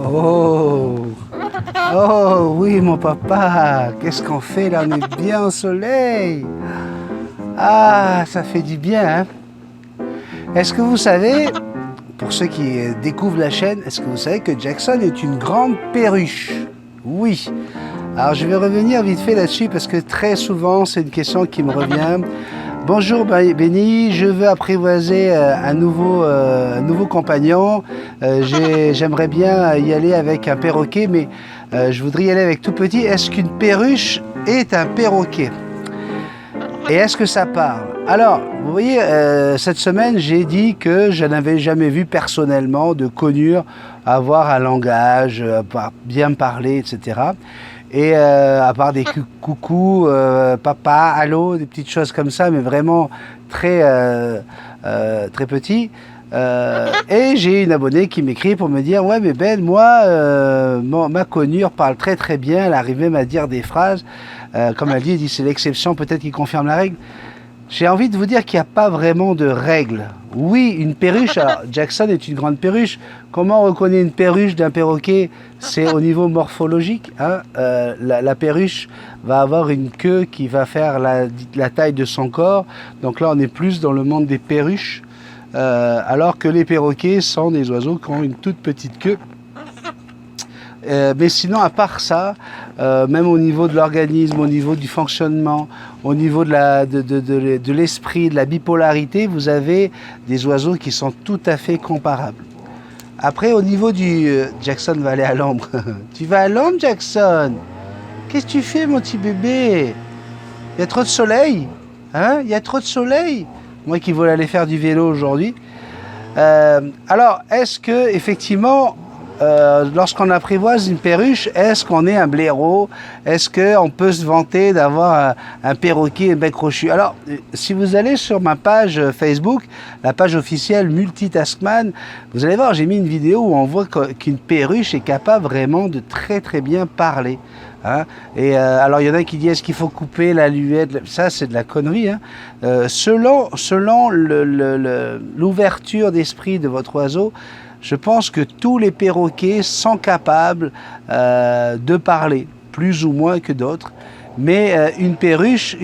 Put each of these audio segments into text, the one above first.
Oh, oh oui mon papa, qu'est-ce qu'on fait là? On est bien au soleil. Ah, ça fait du bien, hein? Est-ce que vous savez, pour ceux qui découvrent la chaîne, est-ce que vous savez que Jackson est une grande perruche? Oui. Alors je vais revenir vite fait là-dessus parce que très souvent c'est une question qui me revient. Bonjour Benny, je veux apprivoiser un nouveau compagnon. J'aimerais bien y aller avec un perroquet, mais je voudrais y aller avec tout petit. Est-ce qu'une perruche est un perroquet? Et est-ce que ça parle? Alors, vous voyez, cette semaine, j'ai dit que je n'avais jamais vu personnellement de conure avoir un langage, bien parler, etc. Et à part des coucou, papa, allô, des petites choses comme ça, mais vraiment très, très petits. Et j'ai une abonnée qui m'écrit pour me dire ouais mais Ben, moi ma conure parle très très bien, elle arrive même à dire des phrases, comme elle dit c'est l'exception peut-être qui confirme la règle. J'ai envie de vous dire qu'il n'y a pas vraiment de règle. Oui, une perruche, alors Jackson est une grande perruche. Comment on reconnaît une perruche d'un perroquet? C'est au niveau morphologique. Hein. La perruche va avoir une queue qui va faire la taille de son corps. Donc là, on est plus dans le monde des perruches. Alors que les perroquets sont des oiseaux qui ont une toute petite queue. Mais sinon, à part ça, même au niveau de l'organisme, au niveau du fonctionnement, au niveau de l'esprit, de la bipolarité, vous avez des oiseaux qui sont tout à fait comparables. Après, au niveau du... Jackson va aller à l'ombre. Tu vas à l'ombre, Jackson? Qu'est-ce que tu fais, mon petit bébé? Il y a trop de soleil? Hein? Il y a trop de soleil? Moi qui voulais aller faire du vélo aujourd'hui. Alors, est-ce que, effectivement... lorsqu'on apprivoise une perruche, est-ce qu'on est un blaireau? Est-ce qu'on peut se vanter d'avoir un perroquet et bec crochu? Alors, si vous allez sur ma page Facebook, la page officielle Multitaskman, vous allez voir, j'ai mis une vidéo où on voit qu'une perruche est capable vraiment de très très bien parler. Hein? Et alors il y en a qui disent est-ce qu'il faut couper la luette? Ça c'est de la connerie. Hein? Selon l'ouverture d'esprit de votre oiseau, je pense que tous les perroquets sont capables de parler, plus ou moins que d'autres. Mais une perruche,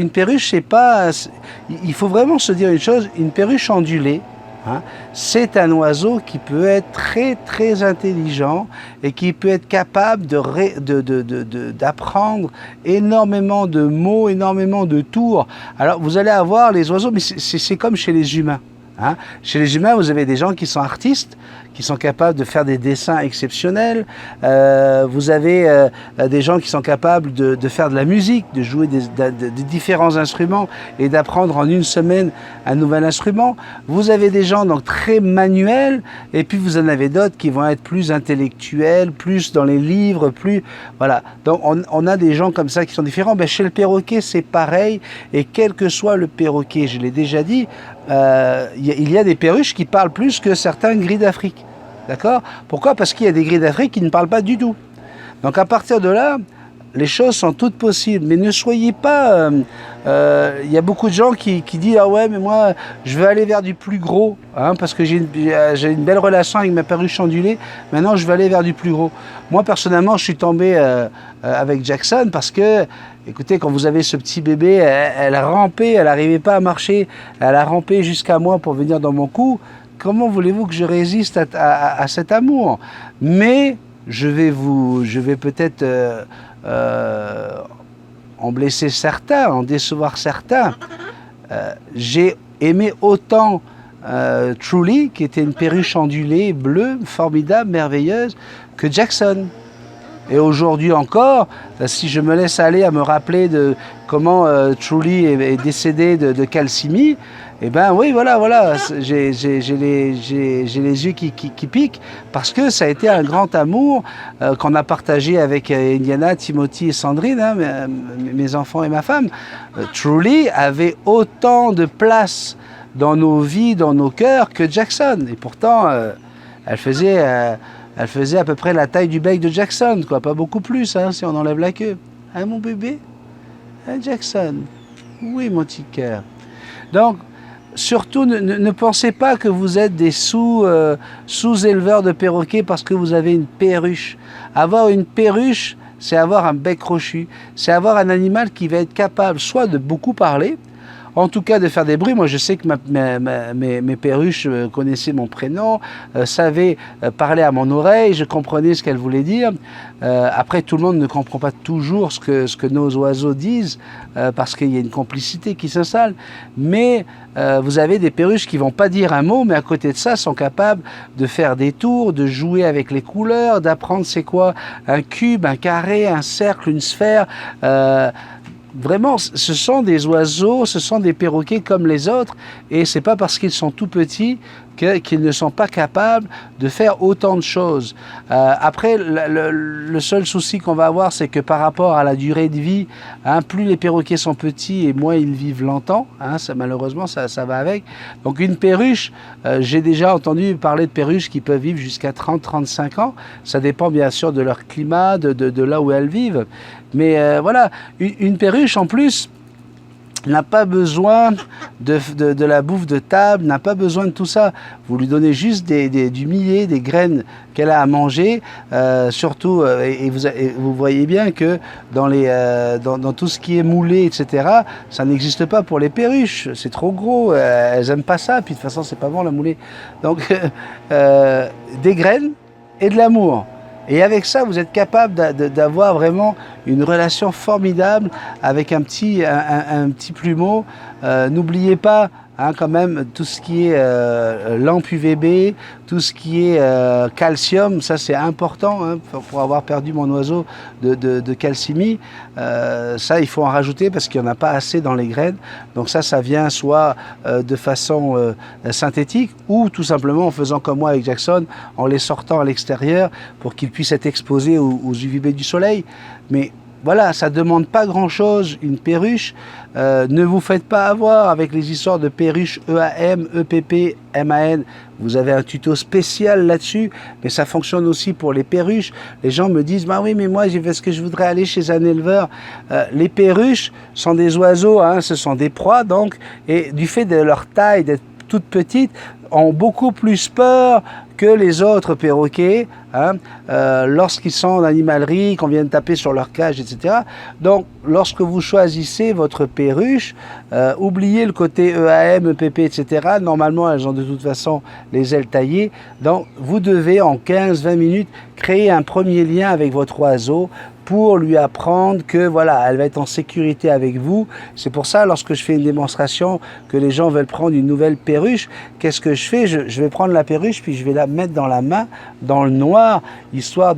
c'est pas... Il faut vraiment se dire une chose, une perruche ondulée, hein, c'est un oiseau qui peut être très très intelligent et qui peut être capable d'apprendre énormément de mots, énormément de tours. Alors vous allez avoir les oiseaux, mais c'est comme chez les humains. Hein. Chez les humains, vous avez des gens qui sont artistes, qui sont capables de faire des dessins exceptionnels. Vous avez des gens qui sont capables de faire de la musique, de jouer des différents instruments et d'apprendre en une semaine un nouvel instrument. Vous avez des gens donc très manuels et puis vous en avez d'autres qui vont être plus intellectuels, plus dans les livres, plus... Voilà. Donc on a des gens comme ça qui sont différents. Ben, chez le perroquet, c'est pareil. Et quel que soit le perroquet, je l'ai déjà dit, il y a des perruches qui parlent plus que certains gris d'Afrique. D'accord? Pourquoi? Parce qu'il y a des gris d'Afrique qui ne parlent pas du tout. Donc à partir de là, les choses sont toutes possibles. Mais ne soyez pas... Il y a beaucoup de gens qui disent « Ah ouais, mais moi, je veux aller vers du plus gros. Hein, parce que j'ai une belle relation avec ma perruche ondulée. Maintenant, je veux aller vers du plus gros. » Moi, personnellement, je suis tombé avec Jackson parce que... Écoutez, quand vous avez ce petit bébé, elle a rampé, elle n'arrivait pas à marcher. Elle a rampé jusqu'à moi pour venir dans mon cou. Comment voulez-vous que je résiste à cet amour? Mais je vais peut-être en blesser certains, en décevoir certains. J'ai aimé autant Truly, qui était une perruche ondulée, bleue, formidable, merveilleuse, que Jackson. Et aujourd'hui encore, si je me laisse aller à me rappeler de comment Truly est décédé de calcémie, eh ben oui, voilà, j'ai les yeux qui piquent parce que ça a été un grand amour qu'on a partagé avec Indiana, Timothy et Sandrine, hein, mes enfants et ma femme. Truly avait autant de place dans nos vies, dans nos cœurs que Jackson. Et pourtant, elle faisait à peu près la taille du bec de Jackson, quoi, pas beaucoup plus, hein, si on enlève la queue. Hein, mon bébé? Hein, Jackson? Oui, mon petit cœur. Donc, surtout, ne pensez pas que vous êtes des sous-éleveurs de perroquets parce que vous avez une perruche. Avoir une perruche, c'est avoir un bec crochu. C'est avoir un animal qui va être capable soit de beaucoup parler, en tout cas de faire des bruits. Moi, je sais que mes perruches connaissaient mon prénom, savaient parler à mon oreille, je comprenais ce qu'elles voulaient dire. Après, tout le monde ne comprend pas toujours ce que nos oiseaux disent, parce qu'il y a une complicité qui s'installe. Mais vous avez des perruches qui ne vont pas dire un mot, mais à côté de ça, sont capables de faire des tours, de jouer avec les couleurs, d'apprendre c'est quoi un cube, un carré, un cercle, une sphère. Vraiment, ce sont des oiseaux, ce sont des perroquets comme les autres, et c'est pas parce qu'ils sont tout petits qu'ils ne sont pas capables de faire autant de choses. Après, le seul souci qu'on va avoir, c'est que par rapport à la durée de vie, hein, plus les perroquets sont petits et moins ils vivent longtemps, hein, ça, malheureusement ça va avec. Donc une perruche, j'ai déjà entendu parler de perruches qui peuvent vivre jusqu'à 30-35 ans, ça dépend bien sûr de leur climat, de là où elles vivent. Mais voilà, une perruche en plus n'a pas besoin de la bouffe de table, n'a pas besoin de tout ça. Vous lui donnez juste du millet, des graines qu'elle a à manger, surtout, et vous voyez bien que dans tout ce qui est moulé, etc., ça n'existe pas pour les perruches, c'est trop gros, elles n'aiment pas ça, puis de toute façon c'est pas bon la moulée. Donc des graines et de l'amour. Et avec ça, vous êtes capable d'avoir vraiment une relation formidable avec un petit plumeau. N'oubliez pas, hein, quand même, tout ce qui est lampe UVB, tout ce qui est calcium, ça c'est important, hein, pour avoir perdu mon oiseau de calcimie. Ça, il faut en rajouter parce qu'il n'y en a pas assez dans les graines. Donc ça vient soit de façon synthétique ou tout simplement en faisant comme moi avec Jackson, en les sortant à l'extérieur pour qu'ils puissent être exposés aux UVB du soleil. Mais voilà, ça ne demande pas grand-chose, une perruche. Ne vous faites pas avoir avec les histoires de perruche EAM, EPP, MAN. Vous avez un tuto spécial là-dessus, mais ça fonctionne aussi pour les perruches. Les gens me disent, bah oui, mais moi, est-ce que je voudrais aller chez un éleveur? Les perruches sont des oiseaux, hein, ce sont des proies, donc, et du fait de leur taille, d'être toutes petites, ont beaucoup plus peur que les autres perroquets, hein, lorsqu'ils sont en animalerie, qu'on vient de taper sur leur cage, etc. Donc, lorsque vous choisissez votre perruche, oubliez le côté EAM, EPP, etc. Normalement, elles ont de toute façon les ailes taillées. Donc, vous devez, en 15-20 minutes, créer un premier lien avec votre oiseau pour lui apprendre que voilà, elle va être en sécurité avec vous. C'est pour ça, lorsque je fais une démonstration, que les gens veulent prendre une nouvelle perruche, qu'est-ce que je fais? Je vais prendre la perruche, puis je vais la mettre dans la main, dans le noir, histoire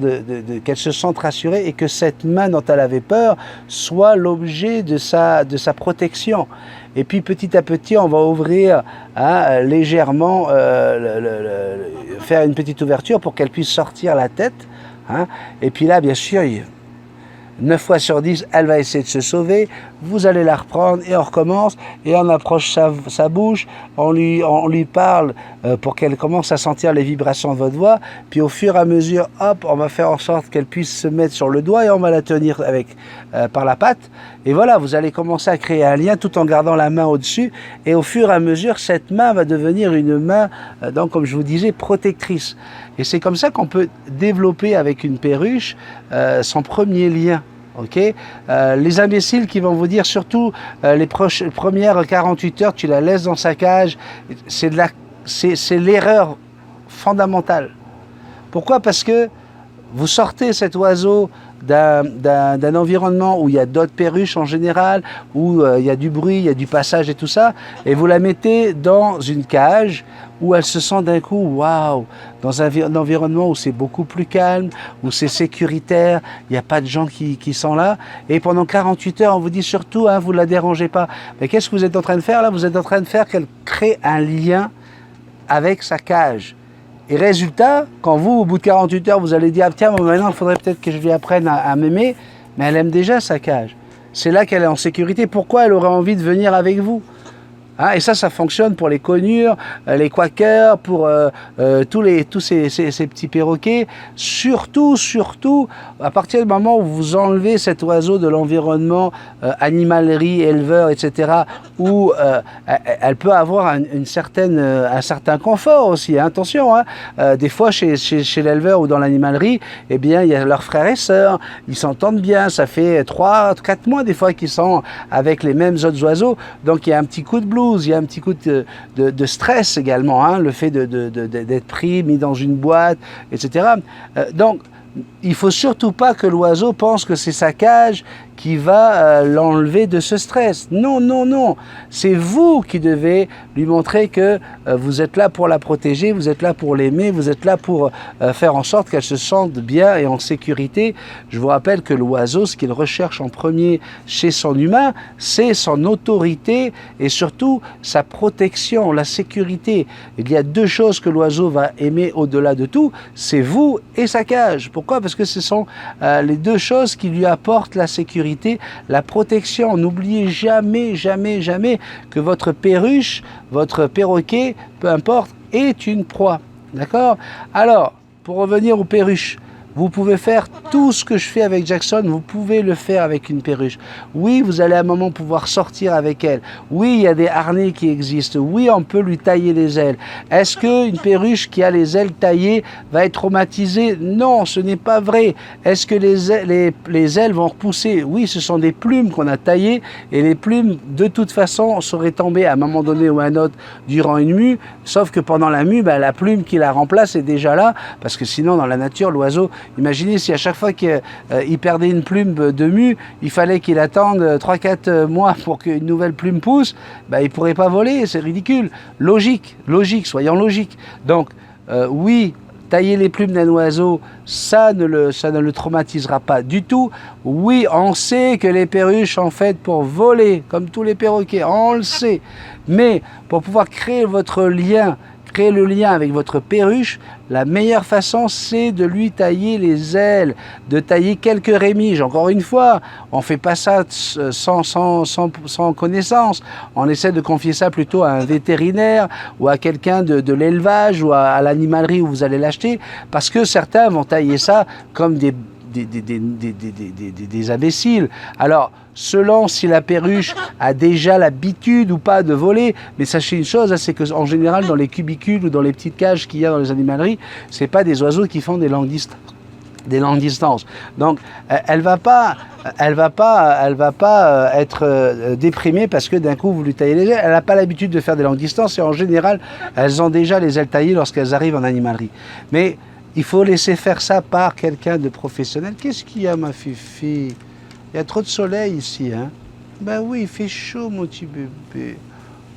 qu'elle se sente rassurée et que cette main dont elle avait peur soit l'objet de sa protection. Et puis petit à petit, on va ouvrir, hein, légèrement, faire une petite ouverture pour qu'elle puisse sortir la tête. Hein. Et puis là, bien sûr, 9 fois sur 10, elle va essayer de se sauver, vous allez la reprendre et on recommence et on approche sa bouche, on lui parle pour qu'elle commence à sentir les vibrations de votre voix, puis au fur et à mesure, hop, on va faire en sorte qu'elle puisse se mettre sur le doigt et on va la tenir par la patte. Et voilà, vous allez commencer à créer un lien tout en gardant la main au-dessus et au fur et à mesure, cette main va devenir une main, donc comme je vous disais, protectrice. Et c'est comme ça qu'on peut développer avec une perruche son premier lien. Okay, les imbéciles qui vont vous dire surtout les premières 48 heures, tu la laisses dans sa cage, c'est l'erreur fondamentale. Pourquoi? Parce que vous sortez cet oiseau d'un environnement où il y a d'autres perruches en général, où il y a du bruit, il y a du passage et tout ça, et vous la mettez dans une cage où elle se sent d'un coup, waouh, dans un environnement où c'est beaucoup plus calme, où c'est sécuritaire, il n'y a pas de gens qui sont là, et pendant 48 heures, on vous dit surtout, hein, vous ne la dérangez pas. Mais qu'est-ce que vous êtes en train de faire là? Vous êtes en train de faire qu'elle crée un lien avec sa cage. Et résultat, quand vous, au bout de 48 heures, vous allez dire, ah, tiens, maintenant, il faudrait peut-être que je lui apprenne à m'aimer, mais elle aime déjà sa cage. C'est là qu'elle est en sécurité. Pourquoi elle aurait envie de venir avec vous? Hein, et ça fonctionne pour les conures, les quakers, pour tous ces petits perroquets. Surtout, à partir du moment où vous enlevez cet oiseau de l'environnement animalerie, éleveur, etc., où elle peut avoir un certain confort aussi. Hein, attention, hein, des fois chez l'éleveur ou dans l'animalerie, eh bien, il y a leurs frères et sœurs, ils s'entendent bien, ça fait 3-4 mois des fois qu'ils sont avec les mêmes autres oiseaux, donc il y a un petit coup de blues, il y a un petit coup de stress également, hein, le fait d'être pris, mis dans une boîte, etc. Donc, il ne faut surtout pas que l'oiseau pense que c'est sa cage qui va l'enlever de ce stress. Non, non, non. C'est vous qui devez lui montrer que vous êtes là pour la protéger, vous êtes là pour l'aimer, vous êtes là pour faire en sorte qu'elle se sente bien et en sécurité. Je vous rappelle que l'oiseau, ce qu'il recherche en premier chez son humain, c'est son autorité et surtout sa protection, la sécurité. Il y a 2 choses que l'oiseau va aimer au-delà de tout, c'est vous et sa cage. Pourquoi? Parce que ce sont les 2 choses qui lui apportent la sécurité, la protection. N'oubliez jamais, jamais, jamais que votre perruche, votre perroquet, peu importe, est une proie. D'accord? Alors, pour revenir aux perruches, vous pouvez faire tout ce que je fais avec Jackson, vous pouvez le faire avec une perruche. Oui, vous allez à un moment pouvoir sortir avec elle. Oui, il y a des harnais qui existent. Oui, on peut lui tailler les ailes. Est-ce qu'une perruche qui a les ailes taillées va être traumatisée? Non, ce n'est pas vrai. Est-ce que les ailes vont repousser? Oui, ce sont des plumes qu'on a taillées et les plumes, de toute façon, seraient tombées à un moment donné ou à un autre durant une mue, sauf que pendant la mue, la plume qui la remplace est déjà là, parce que sinon, dans la nature, l'oiseau, imaginez si à chaque fois qu'il perdait une plume de mue, il fallait qu'il attende 3-4 mois pour qu'une nouvelle plume pousse, il ne pourrait pas voler, c'est ridicule. Logique, soyons logiques. Donc, oui, tailler les plumes d'un oiseau, ça ne le traumatisera pas du tout. Oui, on sait que les perruches sont faites pour voler, comme tous les perroquets, on le sait. Mais pour pouvoir créer le lien avec votre perruche, la meilleure façon, c'est de lui tailler les ailes, de tailler quelques rémiges. Encore une fois, on ne fait pas ça sans connaissance. On essaie de confier ça plutôt à un vétérinaire ou à quelqu'un de l'élevage ou à l'animalerie où vous allez l'acheter, parce que certains vont tailler ça comme des imbéciles. Alors, selon si la perruche a déjà l'habitude ou pas de voler, mais sachez une chose, c'est qu'en général, dans les cubicules ou dans les petites cages qu'il y a dans les animaleries, ce n'est pas des oiseaux qui font des longues distances. Donc, elle va pas être déprimée parce que d'un coup vous lui taillez les ailes. Elle n'a pas l'habitude de faire des longues distances et en général, elles ont déjà les ailes taillées lorsqu'elles arrivent en animalerie. Mais il faut laisser faire ça par quelqu'un de professionnel. Qu'est-ce qu'il y a, ma fifi? Il y a trop de soleil ici, hein? Ben oui, il fait chaud, mon petit bébé.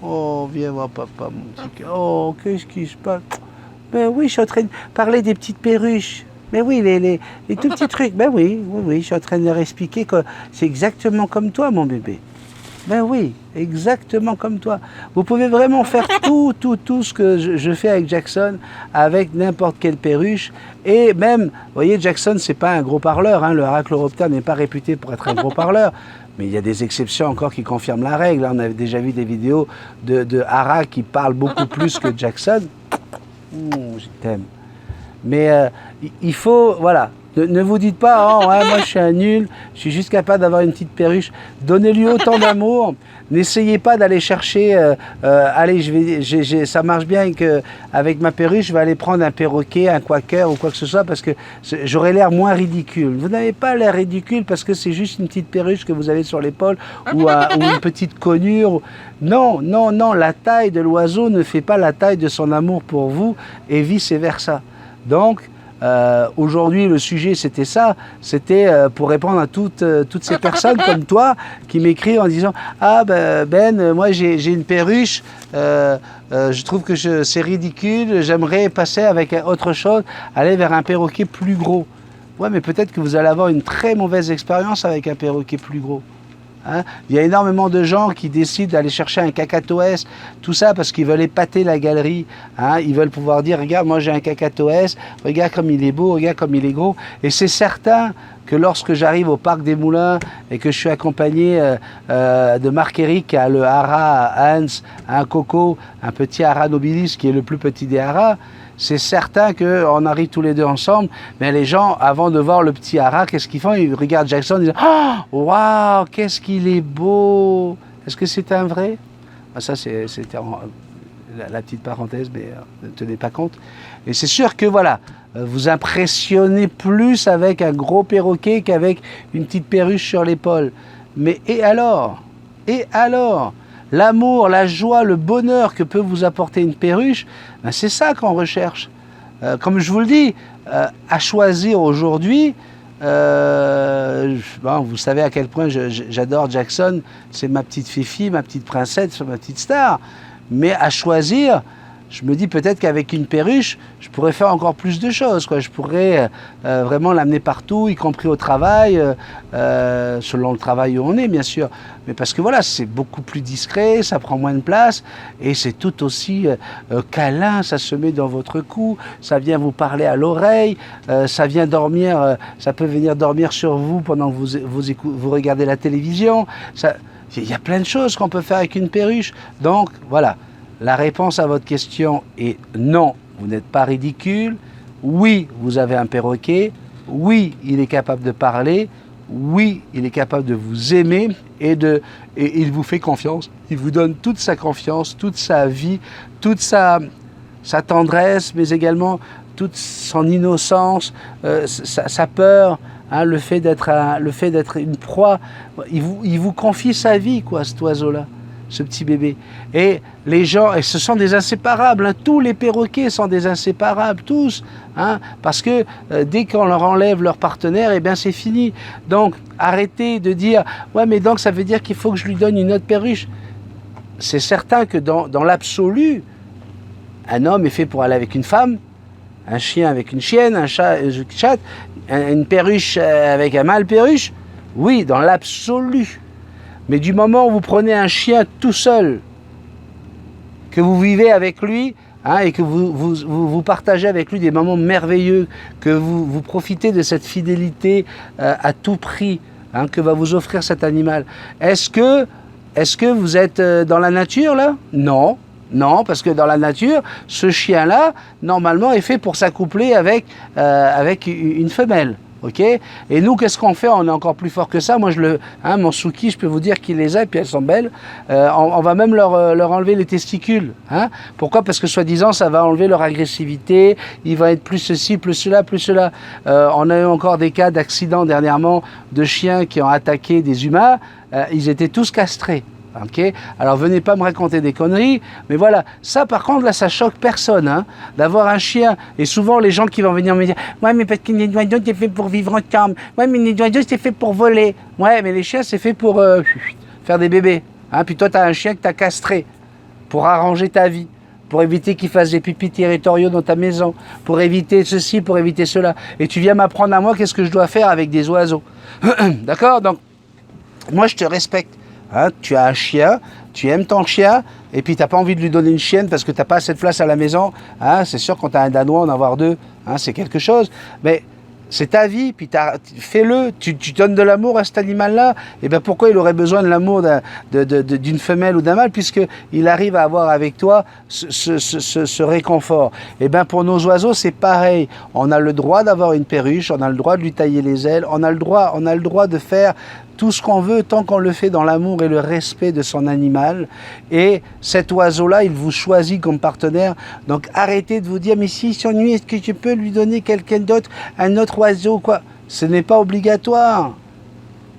Oh, viens voir papa, mon petit cœur. Oh, qu'est-ce qui se passe? Ben oui, je suis en train de parler des petites perruches. Mais oui, les tout petits trucs. Ben oui, je suis en train de leur expliquer que c'est exactement comme toi, mon bébé. Ben oui, exactement comme toi. Vous pouvez vraiment faire tout ce que je fais avec Jackson, avec n'importe quelle perruche. Et même, vous voyez, Jackson, c'est pas un gros parleur. Hein, le Arachloroptère n'est pas réputé pour être un gros parleur. Mais il y a des exceptions encore qui confirment la règle. On avait déjà vu des vidéos de Hara qui parlent beaucoup plus que Jackson. Je t'aime. Mais il faut, voilà. Ne vous dites pas, oh, ouais, moi je suis un nul, je suis juste capable d'avoir une petite perruche. Donnez-lui autant d'amour. N'essayez pas d'aller chercher, allez, ça marche bien qu'avec ma perruche, je vais aller prendre un perroquet, un quaker ou quoi que ce soit parce que j'aurai l'air moins ridicule. Vous n'avez pas l'air ridicule parce que c'est juste une petite perruche que vous avez sur l'épaule ou une petite conure. Non, la taille de l'oiseau ne fait pas la taille de son amour pour vous et vice-versa. Donc, aujourd'hui, le sujet, c'était ça. C'était pour répondre à toutes ces personnes comme toi qui m'écrivent en disant « Ah, Ben, moi, j'ai une perruche, je trouve que c'est ridicule, j'aimerais passer avec autre chose, aller vers un perroquet plus gros. » Ouais, mais peut-être que vous allez avoir une très mauvaise expérience avec un perroquet plus gros. Hein? Il y a énormément de gens qui décident d'aller chercher un cacatoès, tout ça parce qu'ils veulent épater la galerie. Hein? Ils veulent pouvoir dire, regarde, moi j'ai un cacatoès, regarde comme il est beau, regarde comme il est gros. Et c'est certain que lorsque j'arrive au Parc des Moulins et que je suis accompagné de Marc-Éric qui a le haras Hans, un Coco, un petit haras Nobilis qui est le plus petit des haras, c'est certain qu'on arrive tous les deux ensemble, mais les gens, avant de voir le petit haras, qu'est-ce qu'ils font? Ils regardent Jackson, ils disent « Oh, waouh, qu'est-ce qu'il est beau !» Est-ce que c'est un vrai? Ça, c'était la petite parenthèse, mais ne tenez pas compte. Et c'est sûr que voilà, vous impressionnez plus avec un gros perroquet qu'avec une petite perruche sur l'épaule. Mais et alors? Et alors? L'amour, la joie, le bonheur que peut vous apporter une perruche, ben c'est ça qu'on recherche. Comme je vous le dis, à choisir aujourd'hui, bon, vous savez à quel point j'adore Jackson, c'est ma petite Fifi, ma petite princesse, ma petite star. Mais à choisir, je me dis peut-être qu'avec une perruche, je pourrais faire encore plus de choses, quoi. Je pourrais vraiment l'amener partout, y compris au travail, selon le travail où on est, bien sûr. Mais parce que voilà, c'est beaucoup plus discret, ça prend moins de place, et c'est tout aussi câlin, ça se met dans votre cou, ça vient vous parler à l'oreille, ça vient dormir, ça peut venir dormir sur vous pendant que vous regardez la télévision. Il y a plein de choses qu'on peut faire avec une perruche. Donc, voilà. La réponse à votre question est non, vous n'êtes pas ridicule. Oui, vous avez un perroquet. Oui, il est capable de parler. Oui, il est capable de vous aimer et il vous fait confiance. Il vous donne toute sa confiance, toute sa vie, toute sa tendresse, mais également toute son innocence, sa peur. Hein, le fait d'être une proie, il vous confie sa vie, quoi, cet oiseau-là, ce petit bébé. Et les gens, et ce sont des inséparables, hein, tous les perroquets sont des inséparables, tous, hein, parce que dès qu'on leur enlève leur partenaire, eh bien c'est fini. Donc arrêtez de dire, ouais mais donc ça veut dire qu'il faut que je lui donne une autre perruche. C'est certain que dans l'absolu, un homme est fait pour aller avec une femme, un chien avec une chienne, un chat avec une chatte, une perruche avec un mâle perruche, oui, dans l'absolu. Mais du moment où vous prenez un chien tout seul, que vous vivez avec lui, hein, et que vous partagez avec lui des moments merveilleux, que vous profitez de cette fidélité à tout prix, hein, que va vous offrir cet animal, est-ce que vous êtes dans la nature là? Non. Non, parce que dans la nature, ce chien-là, normalement, est fait pour s'accoupler avec une femelle. Okay, et nous, qu'est-ce qu'on fait? On est encore plus fort que ça. Moi, mon Suki, je peux vous dire qu'il les a, et puis elles sont belles. On va même leur enlever les testicules. Hein. Pourquoi? Parce que soi-disant, ça va enlever leur agressivité. Il va être plus ceci, plus cela, plus cela. On a eu encore des cas d'accidents dernièrement de chiens qui ont attaqué des humains. Ils étaient tous castrés. Okay. Alors venez pas me raconter des conneries, mais voilà, ça par contre là ça choque personne, hein, d'avoir un chien. Et souvent les gens qui vont venir me dire ouais mais parce que les oiseaux c'est fait pour vivre ensemble, ouais mais les oiseaux c'est fait pour voler, ouais mais les chiens c'est fait pour faire des bébés, hein. Puis toi tu as un chien que tu as castré pour arranger ta vie, pour éviter qu'il fasse des pipis territoriaux dans ta maison, pour éviter ceci, pour éviter cela, et tu viens m'apprendre à moi qu'est-ce que je dois faire avec des oiseaux. D'accord? Donc moi je te respecte. Hein, tu as un chien, tu aimes ton chien, et puis tu n'as pas envie de lui donner une chienne parce que tu n'as pas assez de place à la maison. Hein, c'est sûr, quand tu as un Danois, en avoir deux, hein, c'est quelque chose. Mais c'est ta vie, puis fais-le, tu donnes de l'amour à cet animal-là. Et bien pourquoi il aurait besoin de l'amour d'une femelle ou d'un mâle, puisqu'il arrive à avoir avec toi ce réconfort. Et bien pour nos oiseaux, c'est pareil. On a le droit d'avoir une perruche, on a le droit de lui tailler les ailes, on a le droit de faire tout ce qu'on veut, tant qu'on le fait dans l'amour et le respect de son animal. Et cet oiseau-là, il vous choisit comme partenaire. Donc arrêtez de vous dire, mais s'il s'ennuie, est-ce que je peux lui donner quelqu'un d'autre, un autre oiseau, quoi? Ce n'est pas obligatoire,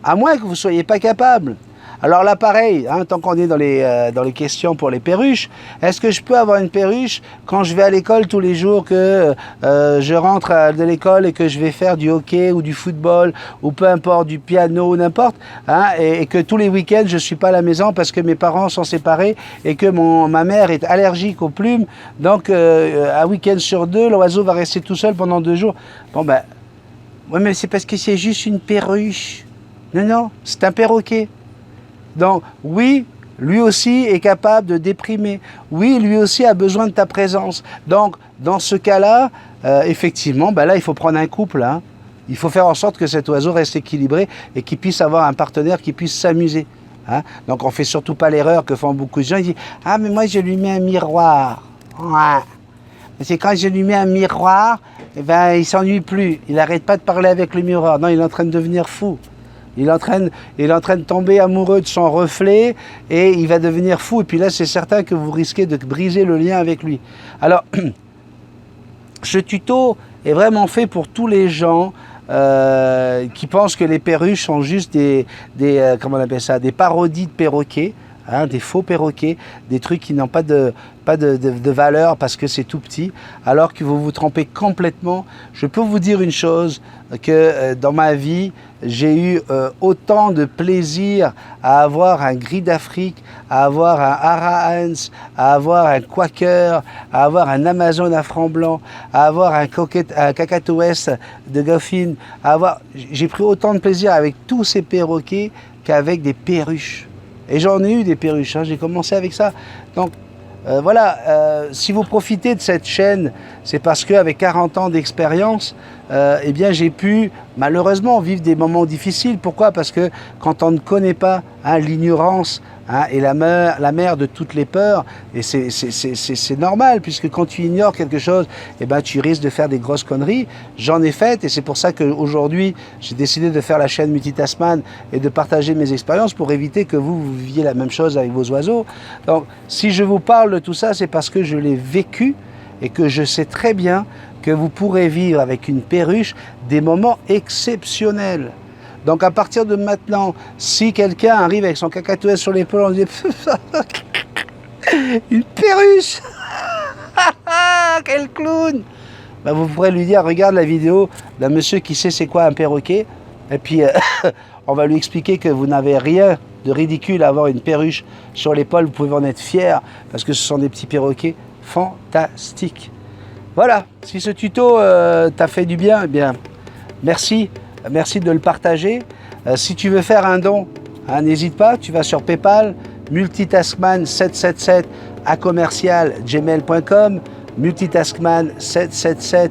à moins que vous ne soyez pas capable. Alors là, pareil, hein, tant qu'on est dans les questions pour les perruches, est-ce que je peux avoir une perruche quand je vais à l'école tous les jours, que je rentre de l'école et que je vais faire du hockey ou du football ou peu importe, du piano ou n'importe, hein, et que tous les week-ends je ne suis pas à la maison parce que mes parents sont séparés et que ma mère est allergique aux plumes, donc un week-end sur deux, l'oiseau va rester tout seul pendant 2 jours. Bon ben, ouais, mais c'est parce que c'est juste une perruche. Non, c'est un perroquet. Donc oui, lui aussi est capable de déprimer. Oui, lui aussi a besoin de ta présence. Donc dans ce cas-là, effectivement, ben là il faut prendre un couple. Hein. il faut faire en sorte que cet oiseau reste équilibré et qu'il puisse avoir un partenaire qui puisse s'amuser. Hein? Donc on ne fait surtout pas l'erreur que font beaucoup de gens. Ils disent « Ah mais moi je lui mets un miroir. Ouais. » C'est quand je lui mets un miroir, eh ben, il ne s'ennuie plus. Il n'arrête pas de parler avec le miroir. Non, il est en train de devenir fou. Il est en train de tomber amoureux de son reflet et il va devenir fou. Et puis là, c'est certain que vous risquez de briser le lien avec lui. Alors, ce tuto est vraiment fait pour tous les gens qui pensent que les perruches sont juste comment on appelle ça, des parodies de perroquets, hein, des faux perroquets, des trucs qui n'ont pas de valeur parce que c'est tout petit, alors que vous vous trompez complètement. Je peux vous dire une chose, que dans ma vie, j'ai eu autant de plaisir à avoir un gris d'Afrique, à avoir un Harahans, à avoir un Quaker, à avoir un Amazon à franc blanc, à avoir un Kakatoès de Goffin, j'ai pris autant de plaisir avec tous ces perroquets qu'avec des perruches. Et j'en ai eu des perruches, hein, j'ai commencé avec ça. Donc voilà, si vous profitez de cette chaîne, c'est parce qu'avec 40 ans d'expérience, eh bien j'ai pu malheureusement vivre des moments difficiles. Pourquoi? Parce que quand on ne connaît pas, hein, l'ignorance, hein, est la mère de toutes les peurs, et c'est normal, puisque quand tu ignores quelque chose, eh ben, tu risques de faire des grosses conneries. J'en ai fait, et c'est pour ça qu'aujourd'hui, j'ai décidé de faire la chaîne Multitasman et de partager mes expériences pour éviter que vous viviez la même chose avec vos oiseaux. Donc, si je vous parle de tout ça, c'est parce que je l'ai vécu et que je sais très bien que vous pourrez vivre avec une perruche des moments exceptionnels. Donc à partir de maintenant, si quelqu'un arrive avec son cacatoès sur l'épaule, on dit « Une perruche. Quel clown !» Ben, vous pourrez lui dire « Regarde la vidéo d'un monsieur qui sait c'est quoi un perroquet. » Et puis on va lui expliquer que vous n'avez rien de ridicule à avoir une perruche sur l'épaule. Vous pouvez en être fier parce que ce sont des petits perroquets fantastiques. Voilà, si ce tuto t'a fait du bien, eh bien, merci de le partager. Si tu veux faire un don, hein, n'hésite pas, tu vas sur PayPal, multitaskman777 à commercial@gmail.com, multitaskman777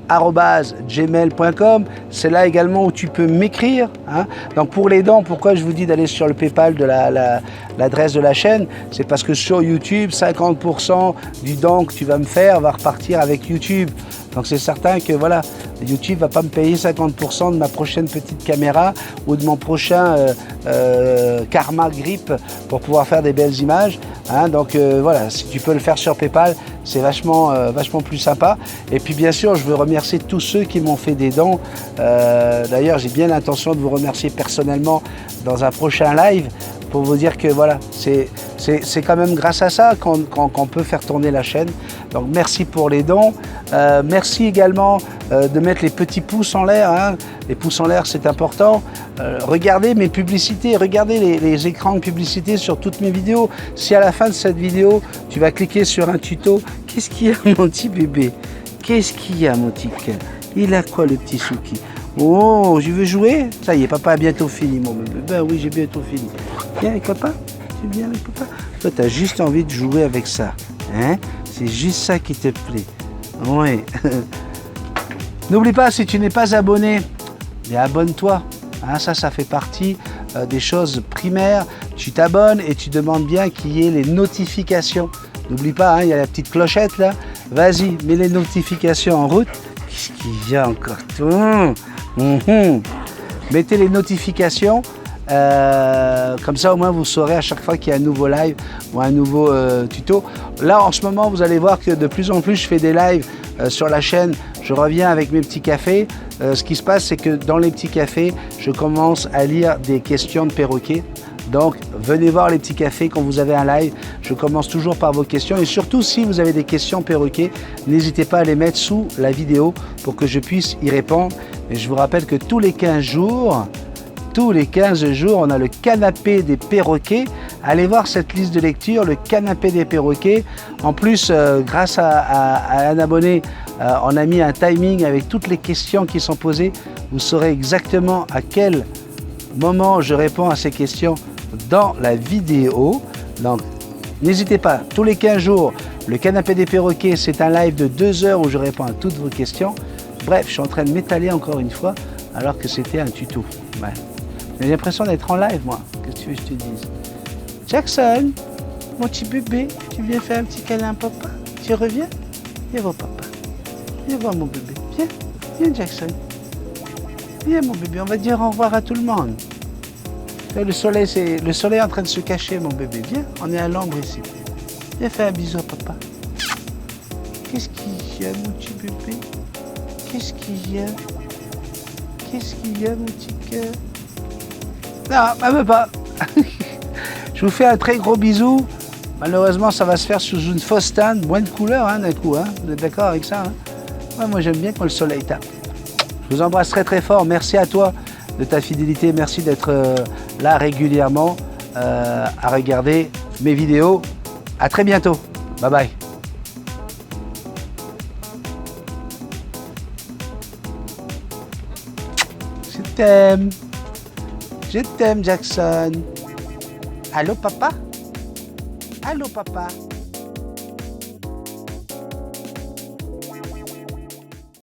@gmail.com. C'est là également où tu peux m'écrire, hein. Donc pour les dons, pourquoi je vous dis d'aller sur le PayPal de l'adresse de la chaîne, c'est parce que sur YouTube, 50% du don que tu vas me faire va repartir avec YouTube. Donc c'est certain que voilà, YouTube va pas me payer 50% de ma prochaine petite caméra ou de mon prochain Karma Grip pour pouvoir faire des belles images, hein. Donc voilà, si tu peux le faire sur PayPal, c'est vachement plus sympa. Et puis bien sûr, je veux remercier tous ceux qui m'ont fait des dons. D'ailleurs, j'ai bien l'intention de vous remercier personnellement dans un prochain live pour vous dire que voilà, c'est quand même grâce à ça qu'on peut faire tourner la chaîne. Donc merci pour les dons. Merci également de mettre les petits pouces en l'air, hein. Les pouces en l'air, c'est important. Regardez mes publicités, regardez les écrans de publicité sur toutes mes vidéos. Si à la fin de cette vidéo, tu vas cliquer sur un tuto, qu'est-ce qu'il y a mon petit bébé? Qu'est-ce qu'il y a mon petit cœur? Il a quoi le petit Souki? Oh, je veux jouer? Ça y est, papa a bientôt fini mon bébé. Ben oui, j'ai bientôt fini. Viens avec papa? Tu viens avec papa? Toi, tu as juste envie de jouer avec ça. Hein? C'est juste ça qui te plaît. Oui. N'oublie pas, si tu n'es pas abonné, abonne-toi. Hein, ça fait partie des choses primaires. Tu t'abonnes et tu demandes bien qu'il y ait les notifications. N'oublie pas, hein, il y a la petite clochette là. Vas-y, mets les notifications en route. Qu'est-ce qu'il y a encore? Mettez les notifications. Comme ça au moins vous saurez à chaque fois qu'il y a un nouveau live ou un nouveau tuto. Là en ce moment vous allez voir que de plus en plus je fais des lives sur la chaîne. Je reviens avec mes petits cafés. Ce qui se passe, c'est que dans les petits cafés, je commence à lire des questions de perroquets. Donc venez voir les petits cafés quand vous avez un live. Je commence toujours par vos questions et surtout si vous avez des questions perroquets, n'hésitez pas à les mettre sous la vidéo pour que je puisse y répondre. Et je vous rappelle que tous les 15 jours, on a le canapé des perroquets. Allez voir cette liste de lecture, le canapé des perroquets. En plus, grâce à un abonné, on a mis un timing avec toutes les questions qui sont posées. Vous saurez exactement à quel moment je réponds à ces questions dans la vidéo. Donc, n'hésitez pas, tous les 15 jours, le canapé des perroquets, c'est un live de 2 heures où je réponds à toutes vos questions. Bref, je suis en train de m'étaler encore une fois, alors que c'était un tuto. Ouais. J'ai l'impression d'être en live, moi. Qu'est-ce que tu veux que je te dise? Jackson, mon petit bébé, tu viens faire un petit câlin à papa? Tu reviens? Viens voir papa. Viens voir mon bébé. Viens, viens Jackson. Viens mon bébé, on va dire au revoir à tout le monde. Le soleil est en train de se cacher, mon bébé. Viens, on est à l'ombre ici. Viens faire un bisou à papa. Qu'est-ce qu'il y a, mon petit bébé? Qu'est-ce qu'il y a? Qu'est-ce qu'il y a, mon petit cœur? Non, même pas. Je vous fais un très gros bisou. Malheureusement, ça va se faire sous une fausse teinte, moins de couleurs, hein, d'un coup. Hein. Vous êtes d'accord avec ça, hein? Ouais, moi, j'aime bien quand le soleil tape. Je vous embrasse très très fort. Merci à toi de ta fidélité. Merci d'être là régulièrement à regarder mes vidéos. À très bientôt. Bye bye. Je t'aime. Je t'aime, Jackson. Allô, papa? Allô, papa?